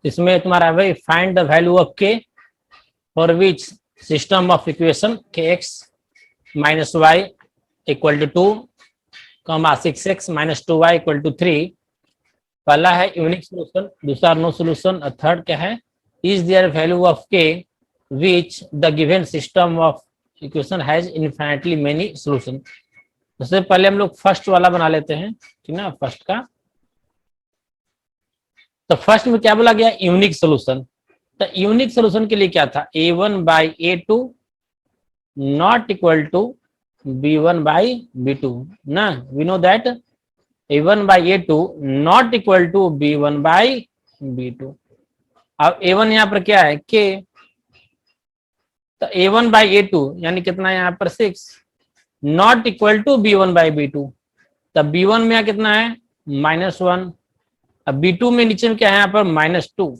इसमें तुम्हारा भाई find the value of k for which system of equation k x minus y equal to 2 6x minus 2y equal to 3। पहला है unique solution, दूसरा no solution, और third क्या है, is there value of k which the given system of equation has infinitely many solution. सबसे पहले हम लोग फर्स्ट वाला बना लेते हैं, ठीक ना, फर्स्ट का। तो फर्स्ट में क्या बोला गया, यूनिक सोल्यूशन। तो यूनिक सोल्यूशन के लिए क्या था, a1/a2 not equal to b1/b2 ना। We know that a1/a2 not equal to b1/b2। अब a1 यहाँ पर क्या है, k, तो a1/a2 यानी कितना है यहाँ पर 6 नॉट इक्वल टू b1/b2। तब b1 में कितना है -1, अब b2 में नीचे में क्या है यहाँ पर -2,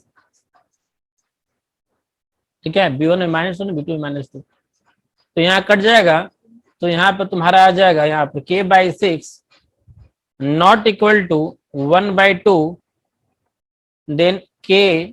ठीक है, b1 में -1 b2 में -2, तो यहाँ कट जाएगा। तो यहाँ पर तुम्हारा आ जाएगा यहाँ पर k/6 not equal to 1/2, then k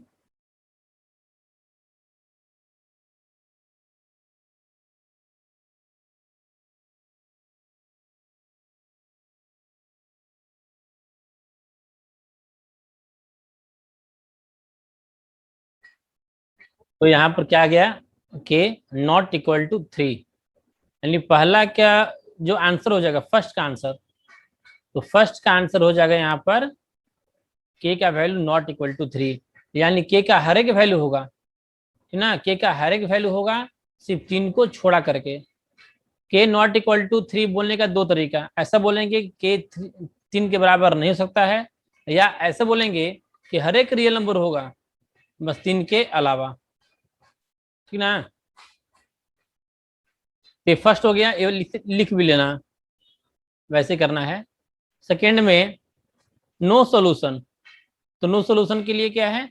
तो यहाँ पर क्या गया, k नॉट इक्वल टू 3, यानी पहला क्या जो आंसर हो जाएगा फर्स्ट का आंसर, तो फर्स्ट का आंसर हो जाएगा यहाँ पर k का वैल्यू नॉट इक्वल टू 3, यानी k का हर एक वैल्यू होगा, है ना, k का हर एक वैल्यू होगा सिर्फ 3 को छोड़ा करके। k नॉट इक्वल टू 3 बोलने का दो तरीका, ऐसा बोलेंगे k 3 के बराबर नहीं हो सकता है, या ऐसे बोलेंगे कि हर एक रियल नंबर होगा बस 3 के अलावा, ठीक ना। ये फर्स्ट हो गया, ये लिख भी लेना, वैसे करना है। सेकेंड में नो सॉल्यूशन, तो नो सॉल्यूशन के लिए क्या है,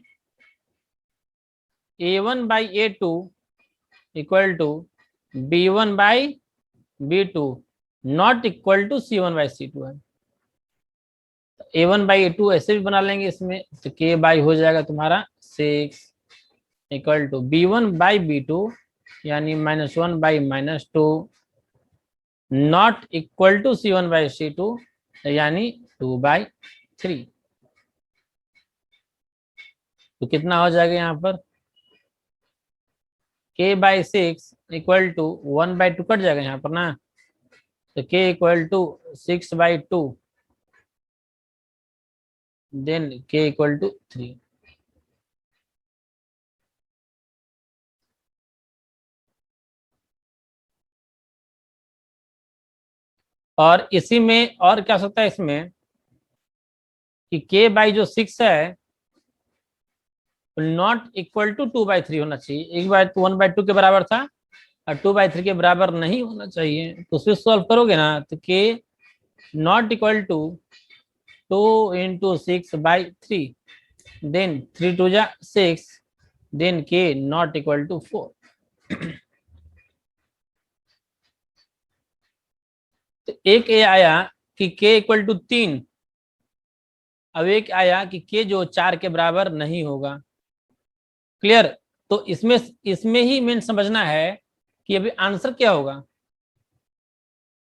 a1/a2 equal to b1/b2 not equal to c1/c2 है। a1/a2 ऐसे भी बना लेंगे इसमें, तो k बाई हो जाएगा तुम्हारा 6 इक्वल टू b1/b2 यानी -1/-2 नॉट इक्वल टू c1/c2 यानी 2/3। तो कितना हो जाएगा यहाँ पर k/6 इक्वल टू 1/2 कट जाएगा यहाँ पर ना, तो k equal to 6/2 then k equal to 3। और इसी में और क्या हो सकता है इसमें कि k/6 है नॉट इक्वल टू 2/3 होना चाहिए। एक बार तो 1/2 के बराबर था और 2/3 के बराबर नहीं होना चाहिए, तो उसे सॉल्व करोगे ना तो k not equal to 2 into 6/3 then 3 2 जा 6 then k not equal to 4। तो एक ये आया कि k इक्वल टू 3, अब एक आया कि k जो 4 के बराबर नहीं होगा। क्लियर, तो इसमें ही मेन समझना है कि अभी आंसर क्या होगा।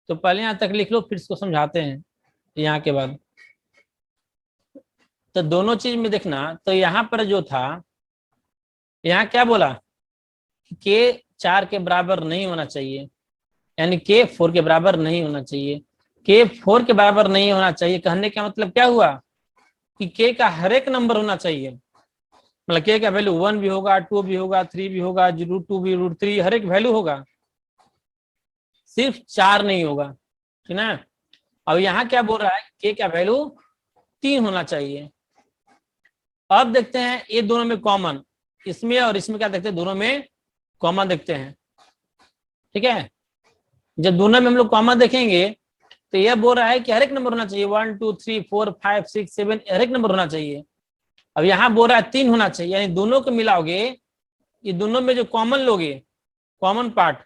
तो पहले यहां तक लिख लो, फिर इसको समझाते हैं यहाँ के बाद। तो दोनों चीज में देखना, तो यहाँ पर जो था, यहाँ क्या बोला कि k 4 के बराबर नहीं होना चाहिए, यानी k 4 के बराबर नहीं होना चाहिए। k 4 के बराबर नहीं होना चाहिए कहने का मतलब क्या हुआ कि k का हर एक नंबर होना चाहिए, मतलब k का वैल्यू 1 भी होगा, 2 भी होगा, 3 भी होगा, √2 भी, √3 हर एक वैल्यू होगा, सिर्फ 4 नहीं होगा, ठीक ना। अब यहाँ क्या बोल रहा है, k का वैल्यू 3 होना चाहिए। अब देखते हैं ये दोनों में कॉमन, इसमें और इसमें क्या देखते हैं, दोनों में कॉमन देखते हैं, ठीक है। जब दोनों में हम लोग कॉमन देखेंगे तो यह बोल रहा है कि हर एक नंबर होना चाहिए, 1 2 3 4 5 6 7 हर एक नंबर होना चाहिए। अब यहाँ बोल रहा है 3 होना चाहिए, यानी दोनों को मिलाओगे, ये दोनों में जो कॉमन लोगे, कॉमन पार्ट,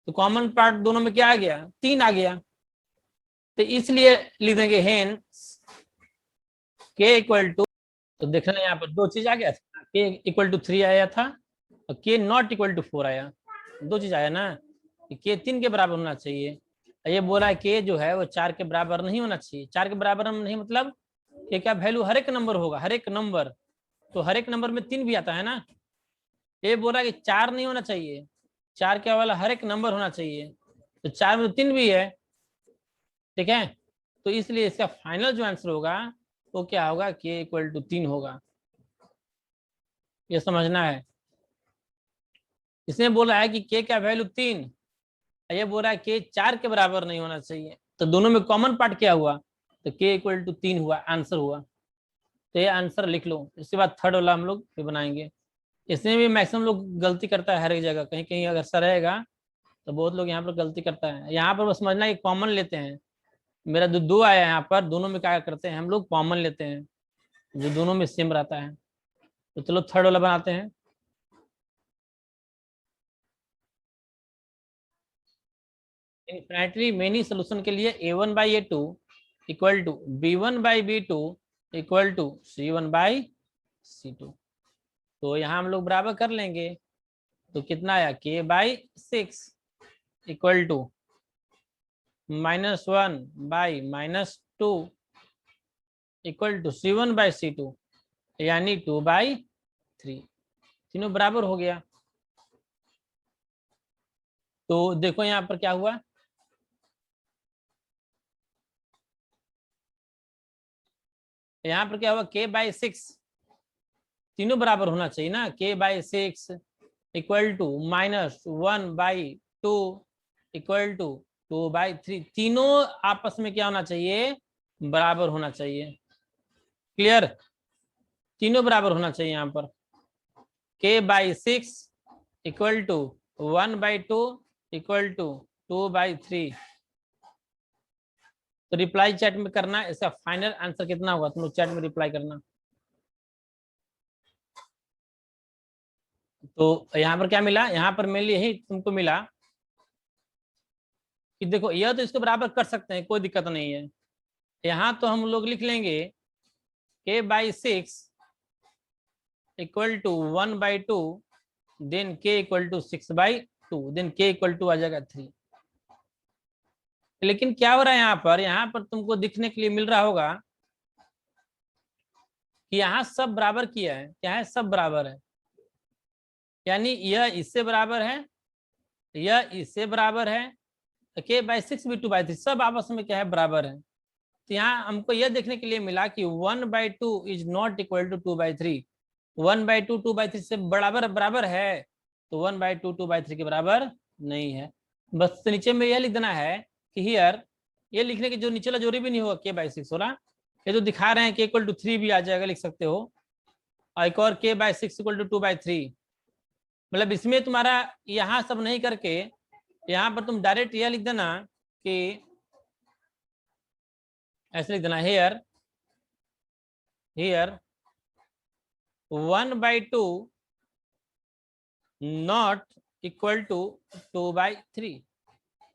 तो कॉमन पार्ट दोनों में क्या आ गया, 3 आ गया। तो इसलिए लिख देंगे हेन k इक्वल टू, तो देखना यहाँ पर दो चीज आ गया, के इक्वल टू 3 आया था और के नॉट इक्वल टू 4 आया, दो चीज आया ना, के 3 के बराबर होना चाहिए। ये बोला है के जो है वो 4 के बराबर नहीं होना चाहिए। 4 के बराबर हम नहीं मतलब के क्या वैल्यू हर एक नंबर होगा, हर एक नंबर, तो हर एक नंबर में 3 भी आता है ना। ये बोला कि 4 नहीं होना चाहिए, 4 क्या वाला हर एक नंबर होना चाहिए, तो 4 में तो 3 भी है, ठीक है। तो इसलिए इसका फाइनल जो आंसर होगा वो क्या होगा, के इक्वल टू 3 होगा। ये समझना है। इसने बोला है कि के का वैल्यू 3, ये बोल रहा है के 4 के बराबर नहीं होना चाहिए, तो दोनों में कॉमन पार्ट क्या हुआ, तो के इक्वल टू 3 हुआ, आंसर हुआ। तो ये आंसर लिख लो। इसके बाद थर्ड वाला हम लोग भी बनाएंगे। इसमें भी मैक्सिमम लोग गलती करता है हर एक जगह, कहीं कहीं अगर सर रहेगा तो बहुत लोग यहाँ पर गलती करता है। यहाँ पर बस समझना कि कॉमन लेते हैं। मेरा जो दो आया है यहाँ पर, दोनों में क्या करते हैं हम लोग, कॉमन लेते हैं जो दोनों में सेम रहता है। तो चलो थर्ड वाला बनाते हैं। इनफिनिटली मेनी सोल्यूशन के लिए a1/a2 equal to b1/b2 equal to c1/c2। तो यहाँ हम लोग बराबर कर लेंगे, तो कितना आया, k/6 equal to -1/-2 equal to c1/c2, यानी 2/3। तीनों बराबर हो गया। तो देखो यहाँ पर क्या हुआ, यहाँ पर क्या हुआ, k/6 तीनों बराबर होना चाहिए ना, k/6 equal to -1/2 equal to 2/3। तीनों आपस में क्या होना चाहिए, बराबर होना चाहिए। क्लियर, तीनों बराबर होना चाहिए। यहाँ पर k/6 equal to 1/2 equal to 2/3। तो रिप्लाई चैट में करना, इसका फाइनल आंसर कितना होगा तुम लोग चैट में रिप्लाई करना। तो यहाँ पर क्या मिला, यहाँ पर मेनली यही तुमको मिला कि देखो यह तो इसके बराबर कर सकते हैं, कोई दिक्कत नहीं है। यहाँ तो हम लोग लिख लेंगे k/6 equal to 1/2 then k equal to 6/2 then k equal to आ जाएगा 3। लेकिन क्या हो रहा है यहाँ पर तुमको दिखने के लिए मिल रहा होगा कि यहाँ सब बराबर किया है, क्या है, सब बराबर है, यानी यह इससे बराबर है, यह इससे बराबर है, k/6 भी 2/3 सब आपस में क्या है, बराबर है। तो यहाँ हमको यह देखने के लिए मिला कि 1/2 इज नॉट इक्वल टू 2/3। 1/2 2/3 से बराबर बराबर है, तो 1/2 2/3 के बराबर नहीं है। बस नीचे में यह लिख देना है कि हियर, ये लिखने के जो नीचे वाला जोड़ी भी नहीं होगा k/6 वाला, ये जो दिखा रहे हैं k इक्वल टू 3 भी आ जाएगा, लिख सकते हो। और एक और k/6 इक्वल टू 2/3, मतलब इसमें तुम्हारा यहाँ सब नहीं करके यहाँ पर तुम डायरेक्ट यह लिख देना कि ऐसे लिख देना, हेयर 1/2 नॉट इक्वल टू 2/3।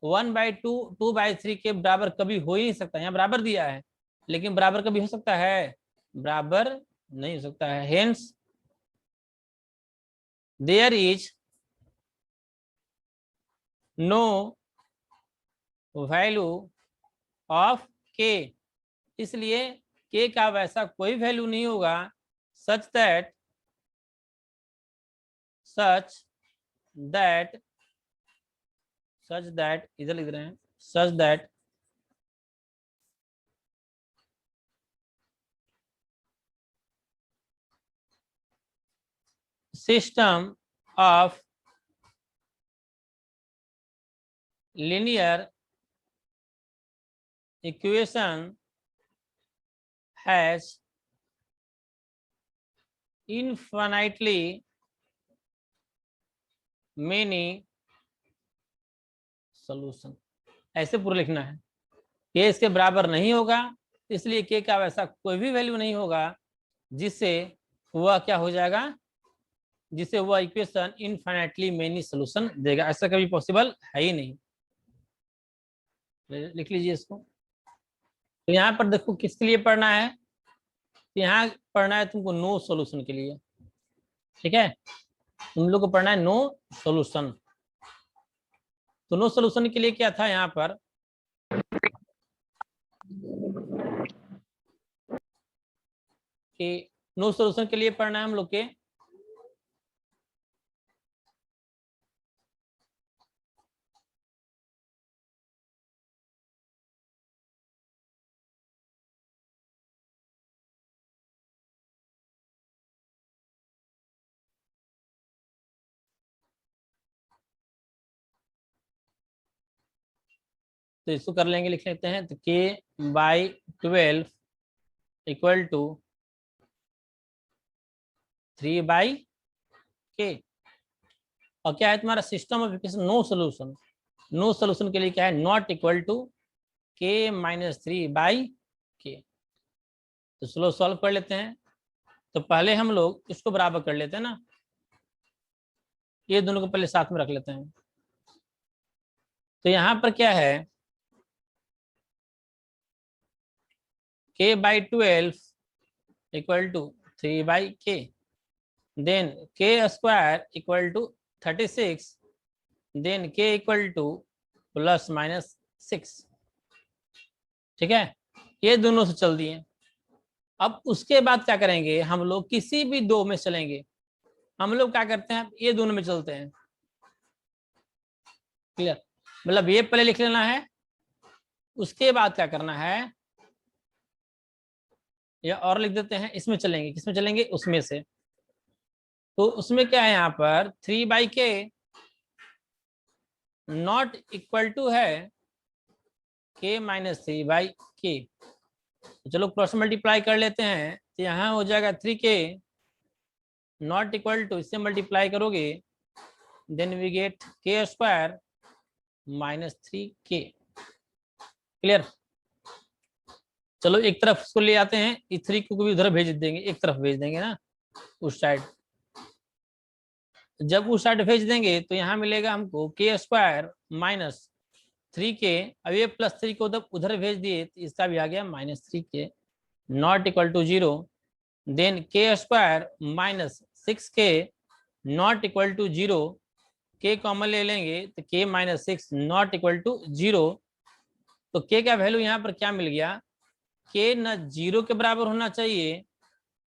1/2 2/3 के बराबर कभी हो ही नहीं सकता। यहाँ बराबर दिया है लेकिन बराबर कभी हो सकता है, बराबर नहीं हो सकता है। Hence there is no value of k, इसलिए के का वैसा कोई वैल्यू नहीं होगा सच दैट इधर लिख रहे हैं, such that system of linear equation has infinitely many solution। ऐसे पूरा लिखना है, के इसके बराबर नहीं होगा, इसलिए के का वैसा कोई भी वैल्यू नहीं होगा जिससे वह क्या हो जाएगा, जिससे वह इक्वेशन इनफाइनाइटली मेनी सोल्यूशन देगा। ऐसा कभी पॉसिबल है ही नहीं। लिख लीजिए इसको। तो यहाँ पर देखो किसके लिए पढ़ना है, यहाँ पढ़ना है तुमको नो सॉल्यूशन के लिए। ठीक है, तुम लोग को पढ़ना है नो सॉल्यूशन। तो नो सॉल्यूशन के लिए क्या था यहाँ पर, कि नो सॉल्यूशन के लिए पढ़ना है हम लोग के तो इसको कर लेंगे, लिख लेते हैं। तो k/12 इक्वल टू 3/k। और क्या है तुम्हारा system of equation, no solution. No solution के लिए क्या है, नॉट इक्वल टू k-3/k। तो चलो सॉल्व कर लेते हैं। तो पहले हम लोग इसको बराबर कर लेते हैं ना, ये दोनों को पहले साथ में रख लेते हैं। तो यहाँ पर क्या है, k/12 equal to 3/k, then k² equal to 36, then k equal to ±6। ठीक है, ये दोनों से चल दिए। अब उसके बाद क्या करेंगे, हम लोग किसी भी दो में चलेंगे। हम लोग क्या करते हैं, ये दोनों में चलते हैं। क्लियर, मतलब ये पहले लिख लेना है, उसके बाद क्या करना है, या और लिख देते हैं, इसमें चलेंगे। किसमें चलेंगे, उसमें से। तो उसमें क्या है, यहाँ पर 3/k नॉट इक्वल टू है k-3/k। तो चलो क्रॉस मल्टीप्लाई कर लेते हैं। तो यहाँ हो जाएगा 3k नॉट इक्वल टू, इससे मल्टीप्लाई करोगे then we get k² -3k। Clear, चलो एक तरफ उसको ले आते हैं, इस 3 को भी उधर भेज देंगे, एक तरफ भेज देंगे ना, उस साइड। जब उस साइड भेज देंगे तो यहाँ मिलेगा हमको k² -3k। अब ये +3 को उधर भेज दिए तो इसका भी आ गया -3k not equal to 0। Then k² -6k not equal to 0, k common ले लेंगे तो k -6 नॉट इक्वल टू 0। तो k का वैल्यू यहाँ पर क्या मिल गया, k न 0 के बराबर होना चाहिए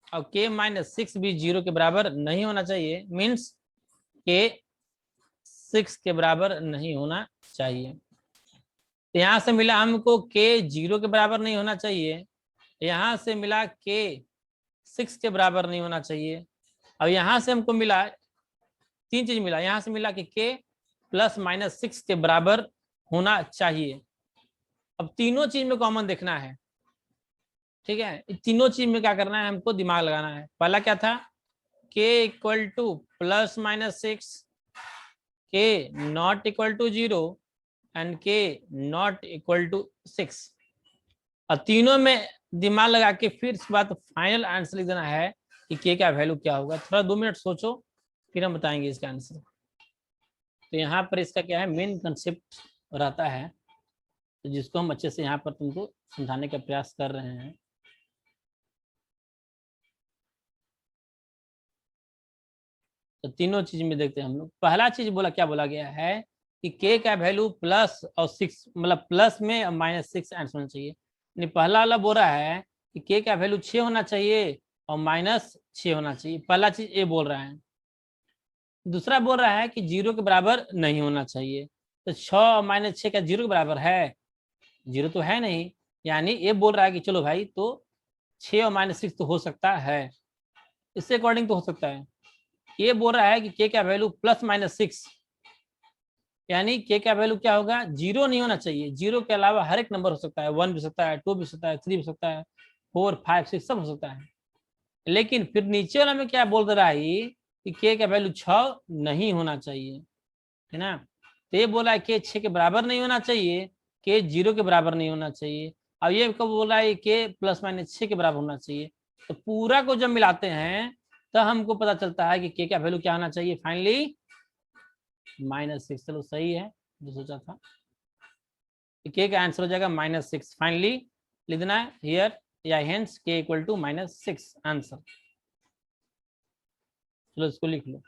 और k -6 भी 0 के बराबर नहीं होना चाहिए, मीन्स k 6 के बराबर नहीं होना चाहिए। तो यहाँ से मिला हमको k 0 के बराबर नहीं होना चाहिए, यहाँ से मिला k 6 के बराबर नहीं होना चाहिए, और यहाँ से हमको मिला, तीन चीज मिला। यहाँ से मिला कि k +-6 के बराबर होना चाहिए। अब तीनों चीज में कॉमन देखना है। ठीक है, तीनों चीज में क्या करना है, हमको दिमाग लगाना है। पहला क्या था, k equal to +-6, k not equal to 0 and k not equal to 6। और तीनों में दिमाग लगा के फिर इसके बाद फाइनल आंसर लिख देना है कि k का वैल्यू क्या होगा। थोड़ा 2 मिनट सोचो, फिर हम बताएंगे इसका आंसर। तो यहाँ पर इसका क्या है, मेन कंसेप्ट रहता है, तो जिसको हम अच्छे से यहाँ पर तुमको समझाने का प्रयास कर रहे हैं। तो तीनों चीज में देखते हैं हम लोग। पहला चीज बोला, क्या बोला गया है कि k का वैल्यू +6, मतलब प्लस में -6 आंसर होना चाहिए। नहीं, पहला वाला बोल रहा है कि k का वैल्यू 6 होना चाहिए और -6 होना चाहिए। पहला चीज ये बोल रहा है। दूसरा बोल रहा है कि 0 के बराबर नहीं होना चाहिए। तो 6 और -6 का 0 के बराबर है, 0 तो है नहीं। यानी ये बोल रहा है कि चलो भाई, तो 6 और -6 तो हो सकता है, इससे अकॉर्डिंग तो हो सकता है। ये बोल रहा है कि k का वैल्यू +-6, यानी k का वैल्यू क्या होगा, 0 नहीं होना चाहिए। 0 के अलावा हर एक नंबर हो सकता है, 1 भी हो सकता है, 2 भी हो सकता है, 3 भी हो सकता है, 4, 5, 6 सब हो सकता है। लेकिन फिर नीचे वाला में क्या बोल रहा है कि k का वैल्यू 6 नहीं होना चाहिए, है ना। तो ये बोला है k 6 के बराबर नहीं होना चाहिए, k 0 के बराबर नहीं होना चाहिए। अब ये कब बोला है k +-6 के बराबर होना चाहिए। तो पूरा को जब मिलाते हैं तो हमको पता चलता है कि k का वैल्यू क्या होना चाहिए, फाइनली -6। चलो सही है जो सोचा था, k का आंसर हो जाएगा -6। फाइनली लिखना है हियर या hence k equal to -6 answer. चलो इसको लिख लो।